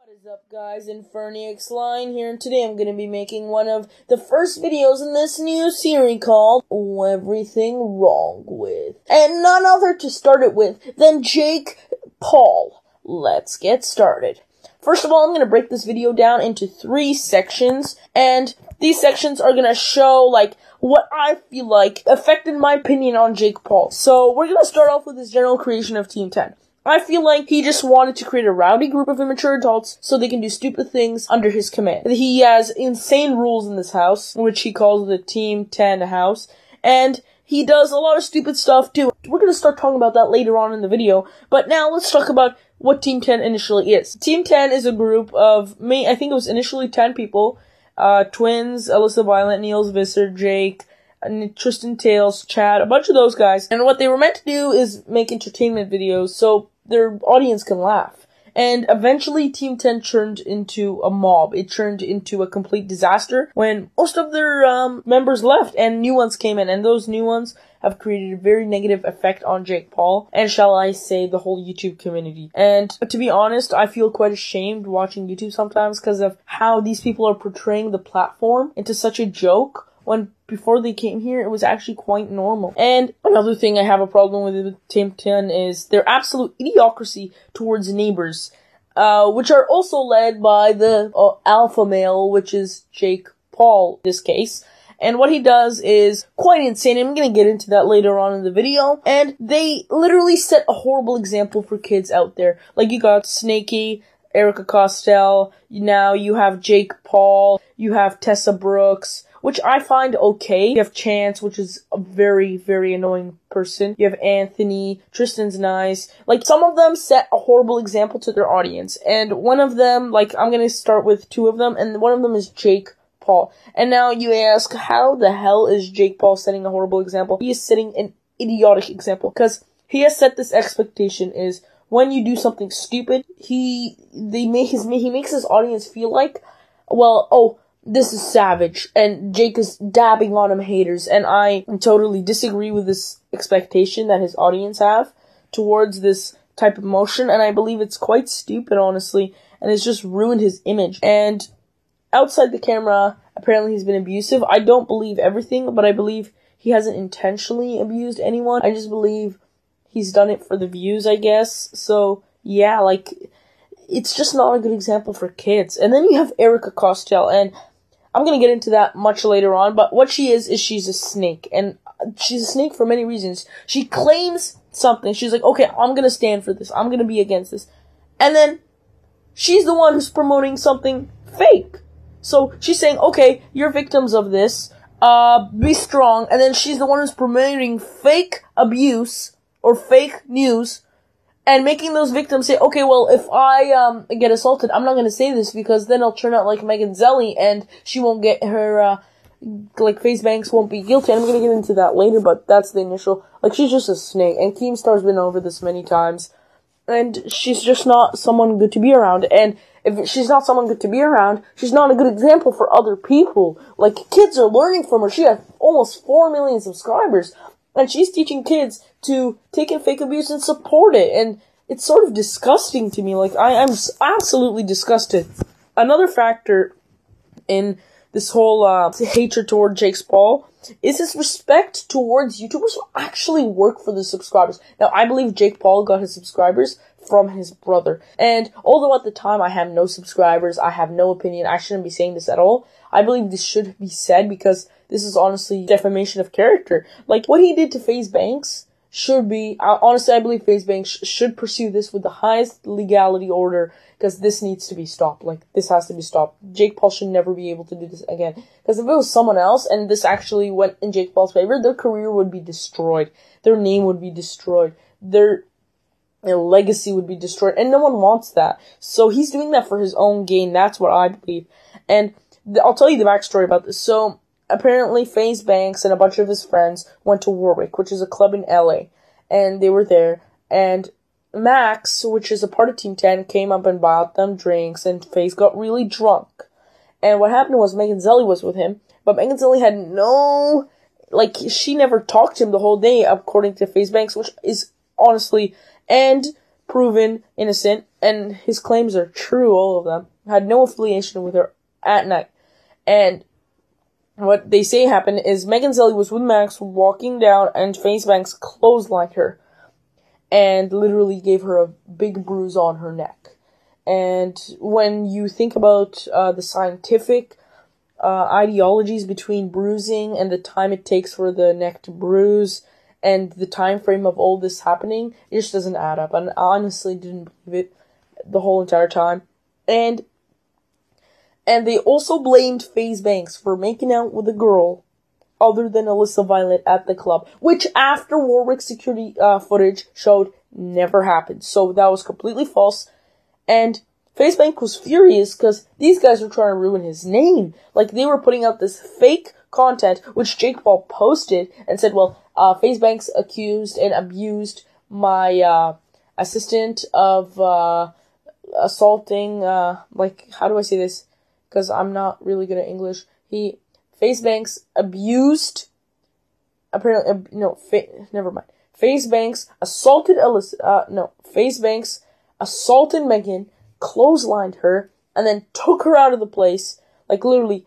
What is up, guys? Inferniax Line here, and today I'm going to be making one of the first videos in this new series called Everything Wrong With. And none other to start it with than Jake Paul. Let's get started. First of all, I'm going to break this video down into 3 sections, and these sections are going to show, what I feel like affected my opinion on Jake Paul. So, we're going to start off with his general creation of Team 10. I feel like he just wanted to create a rowdy group of immature adults so they can do stupid things under his command. He has insane rules in this house, which he calls the Team 10 house, and he does a lot of stupid stuff too. We're going to start talking about that later on in the video, but now let's talk about what Team 10 initially is. Team 10 is a group of, I think it was initially 10 people, Twins, Alyssa Violet, Niels Visser, Jake, Tristan Tales, Chad, a bunch of those guys, and what they were meant to do is make entertainment videos so their audience can laugh. And eventually Team 10 turned into a mob. It turned into a complete disaster when most of their members left and new ones came in, and those new ones have created a very negative effect on Jake Paul, and shall I say, the whole YouTube community. And to be honest, I feel quite ashamed watching YouTube sometimes because of how these people are portraying the platform into such a joke, when before they came here, it was actually quite normal. And another thing I have a problem with Team 10 is their absolute idiocracy towards neighbors, which are also led by the alpha male, which is Jake Paul in this case. And what he does is quite insane. I'm going to get into that later on in the video. And they literally set a horrible example for kids out there. Like, you got Snakey, Erica Costell, now you have Jake Paul, you have Tessa Brooks, which I find okay. You have Chance, which is a very, very annoying person. You have Anthony, Tristan's nice. Some of them set a horrible example to their audience. And one of them, I'm gonna start with 2 of them, and one of them is Jake Paul. And now you ask, how the hell is Jake Paul setting a horrible example? He is setting an idiotic example, because he has set this expectation is, when you do something stupid, he makes his audience feel like, this is savage, and Jake is dabbing on him haters, and I totally disagree with this expectation that his audience have towards this type of motion, and I believe it's quite stupid, honestly, and it's just ruined his image. And outside the camera, apparently he's been abusive. I don't believe everything, but I believe he hasn't intentionally abused anyone. I just believe he's done it for the views, I guess. So, yeah, it's just not a good example for kids. And then you have Erica Costell, and I'm gonna get into that much later on, but what she is she's a snake, and she's a snake for many reasons. She claims something, she's like, okay, I'm gonna stand for this, I'm gonna be against this, and then she's the one who's promoting something fake. So she's saying, okay, you're victims of this, be strong, and then she's the one who's promoting fake abuse, or fake news, and making those victims say, okay, well, if I get assaulted, I'm not going to say this because then I'll turn out like Megan Zelly and she won't get her, FaZe Banks won't be guilty. I'm going to get into that later, but that's the initial. She's just a snake, and Keemstar's been over this many times, and she's just not someone good to be around. And if she's not someone good to be around, she's not a good example for other people. Kids are learning from her. She has almost 4 million subscribers. And she's teaching kids to take in fake abuse and support it. And it's sort of disgusting to me. I'm absolutely disgusted. Another factor in this whole hatred toward Jake Paul is his respect towards YouTubers who actually work for the subscribers. Now, I believe Jake Paul got his subscribers from his brother. And although at the time I have no subscribers, I have no opinion, I shouldn't be saying this at all, I believe this should be said because this is honestly defamation of character. What he did to FaZe Banks should be, honestly, I believe FaZe Banks should pursue this with the highest legality order, because this needs to be stopped. This has to be stopped. Jake Paul should never be able to do this again. Because if it was someone else, and this actually went in Jake Paul's favor, their career would be destroyed. Their name would be destroyed. Their legacy would be destroyed, and no one wants that. So he's doing that for his own gain. That's what I believe. And I'll tell you the backstory about this. So, apparently FaZe Banks and a bunch of his friends went to Warwick, which is a club in LA, and they were there, and Max, which is a part of Team 10, came up and bought them drinks, and FaZe got really drunk. And what happened was Megan Zelly was with him, but Megan Zelly had no, she never talked to him the whole day, according to FaZe Banks, which is honestly, and proven innocent, and his claims are true, all of them, had no affiliation with her at night. And what they say happened is Megan Zelly was with Max walking down, and FaZe Banks clotheslined her and literally gave her a big bruise on her neck. And when you think about the scientific ideologies between bruising and the time it takes for the neck to bruise and the time frame of all this happening, it just doesn't add up. And I honestly didn't believe it the whole entire time. And they also blamed FaZe Banks for making out with a girl other than Alyssa Violet at the club, which after Warwick security footage showed never happened. So that was completely false. And FaZe Banks was furious because these guys were trying to ruin his name. Like, they were putting out this fake content, which Jake Paul posted and said, well, FaZe Banks accused and abused my assistant of assaulting, how do I say this? Because I'm not really good at English. FaZe Banks abused, apparently, never mind. FaZe Banks assaulted FaZe Banks assaulted Megan, clotheslined her, and then took her out of the place, like literally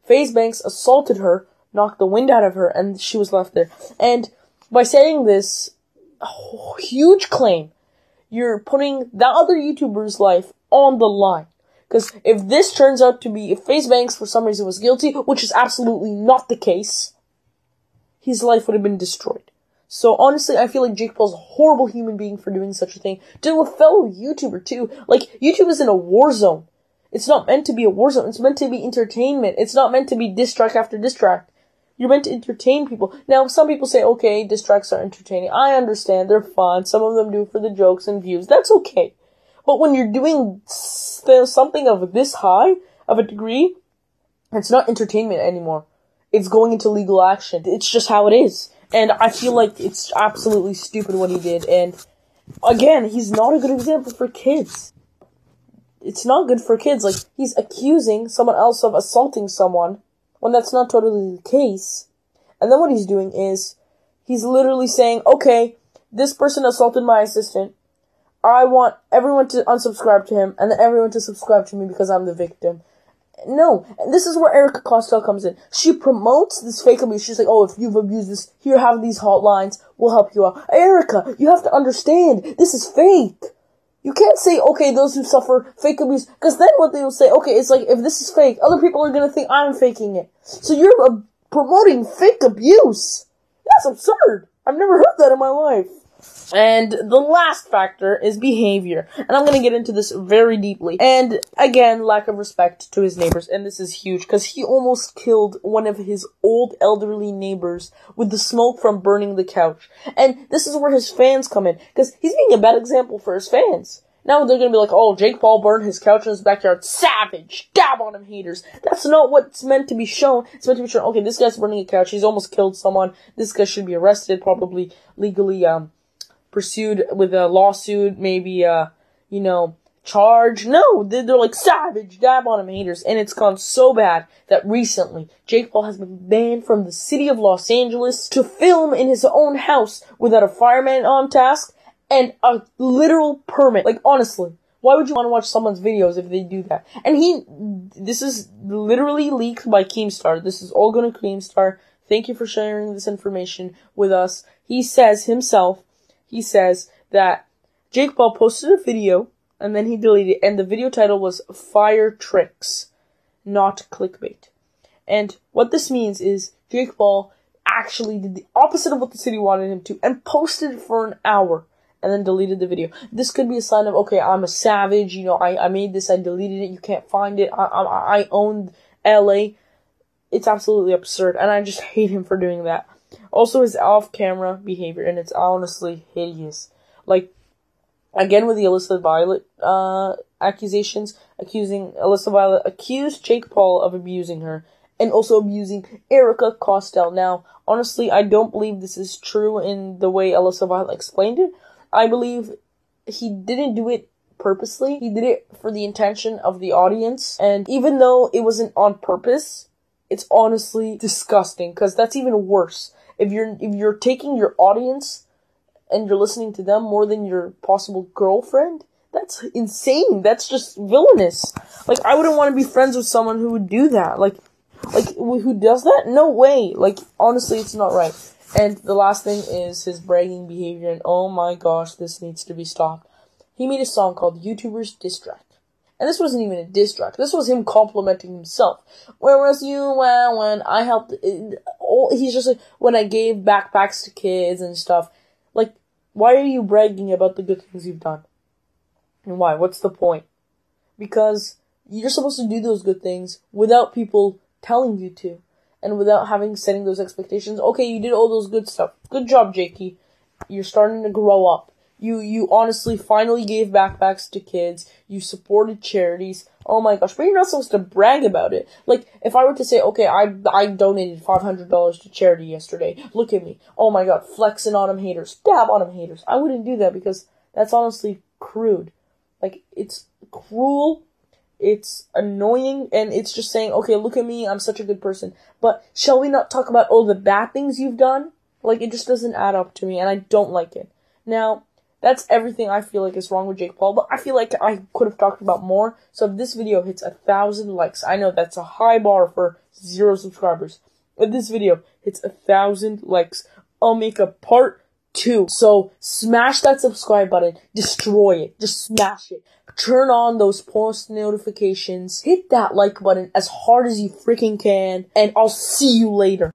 FaZe Banks assaulted her, knocked the wind out of her, and she was left there. And by saying this huge claim, you're putting that other YouTuber's life on the line. Because if this turns out to be, if FaZe Banks for some reason was guilty, which is absolutely not the case, his life would have been destroyed. So honestly, I feel like Jake Paul's a horrible human being for doing such a thing. To a fellow YouTuber too. Like, YouTube is in a war zone. It's not meant to be a war zone. It's meant to be entertainment. It's not meant to be diss track after diss track. You're meant to entertain people. Now, some people say, okay, diss tracks are entertaining. I understand, they're fun. Some of them do it for the jokes and views. That's okay. But when you're doing something of this high of a degree, it's not entertainment anymore. It's going into legal action. It's just how it is. And I feel like it's absolutely stupid what he did. And again, he's not a good example for kids. It's not good for kids. Like, he's accusing someone else of assaulting someone when that's not totally the case. And then what he's doing is, he's literally saying, okay, this person assaulted my assistant. I want everyone to unsubscribe to him, and then everyone to subscribe to me because I'm the victim. No, and this is where Erica Costello comes in. She promotes this fake abuse. She's like, oh, if you've abused this, here, have these hotlines. We'll help you out. Erica, you have to understand, this is fake. You can't say, okay, those who suffer fake abuse, because then what they will say, okay, it's like, if this is fake, other people are going to think I'm faking it. So you're promoting fake abuse. That's absurd. I've never heard that in my life. And the last factor is behavior. And I'm going to get into this very deeply. And again, lack of respect to his neighbors. And this is huge because he almost killed one of his old elderly neighbors with the smoke from burning the couch. And this is where his fans come in because he's being a bad example for his fans. Now they're going to be like, oh, Jake Paul burned his couch in his backyard. Savage! Dab on him, haters. That's not what's meant to be shown. It's meant to be shown, okay, this guy's burning a couch. He's almost killed someone. This guy should be arrested, probably legally, pursued with a lawsuit, maybe, charge. No, they're like, savage, dab on him, haters. And it's gone so bad that recently, Jake Paul has been banned from the city of Los Angeles to film in his own house without a fireman on task and a literal permit. Like, honestly, why would you want to watch someone's videos if they do that? And this is literally leaked by Keemstar. This is all going to Keemstar. Thank you for sharing this information with us. He says that Jake Paul posted a video, and then he deleted it, and the video title was Fire Tricks, not clickbait. And what this means is Jake Paul actually did the opposite of what the city wanted him to, and posted it for an hour, and then deleted the video. This could be a sign of, okay, I'm a savage, I made this, I deleted it, you can't find it, I own LA. It's absolutely absurd, and I just hate him for doing that. Also, his off-camera behavior, and it's honestly hideous. Like, again with the Alyssa Violet accusations, Alyssa Violet accused Jake Paul of abusing her, and also abusing Erica Costello. Now, honestly, I don't believe this is true in the way Alyssa Violet explained it. I believe he didn't do it purposely. He did it for the intention of the audience, and even though it wasn't on purpose, it's honestly disgusting, because that's even worse. If you're taking your audience and you're listening to them more than your possible girlfriend? That's insane. That's just villainous. Like, I wouldn't want to be friends with someone who would do that. Like, who does that? No way. Like, honestly, it's not right. And the last thing is his bragging behavior, and oh my gosh, this needs to be stopped. He made a song called YouTuber's Diss Track. And this wasn't even a diss track. This was him complimenting himself. Where was you when I helped? He's just like, when I gave backpacks to kids and stuff. Like, why are you bragging about the good things you've done? And why? What's the point? Because you're supposed to do those good things without people telling you to. And without setting those expectations. Okay, you did all those good stuff. Good job, Jakey. You're starting to grow up. You honestly finally gave backpacks to kids. You supported charities. Oh my gosh, but you're not supposed to brag about it. Like, if I were to say, okay, I donated $500 to charity yesterday. Look at me. Oh my god, flexing on them haters. Dab on them haters. I wouldn't do that because that's honestly crude. Like, it's cruel. It's annoying, and it's just saying, okay, look at me, I'm such a good person. But shall we not talk about all the bad things you've done? Like, it just doesn't add up to me, and I don't like it. Now, that's everything I feel like is wrong with Jake Paul, but I feel like I could have talked about more. So if this video hits 1,000 likes, I know that's a high bar for 0 subscribers. If this video hits 1,000 likes, I'll make a part 2. So smash that subscribe button, destroy it, just smash it. Turn on those post notifications, hit that like button as hard as you freaking can, and I'll see you later.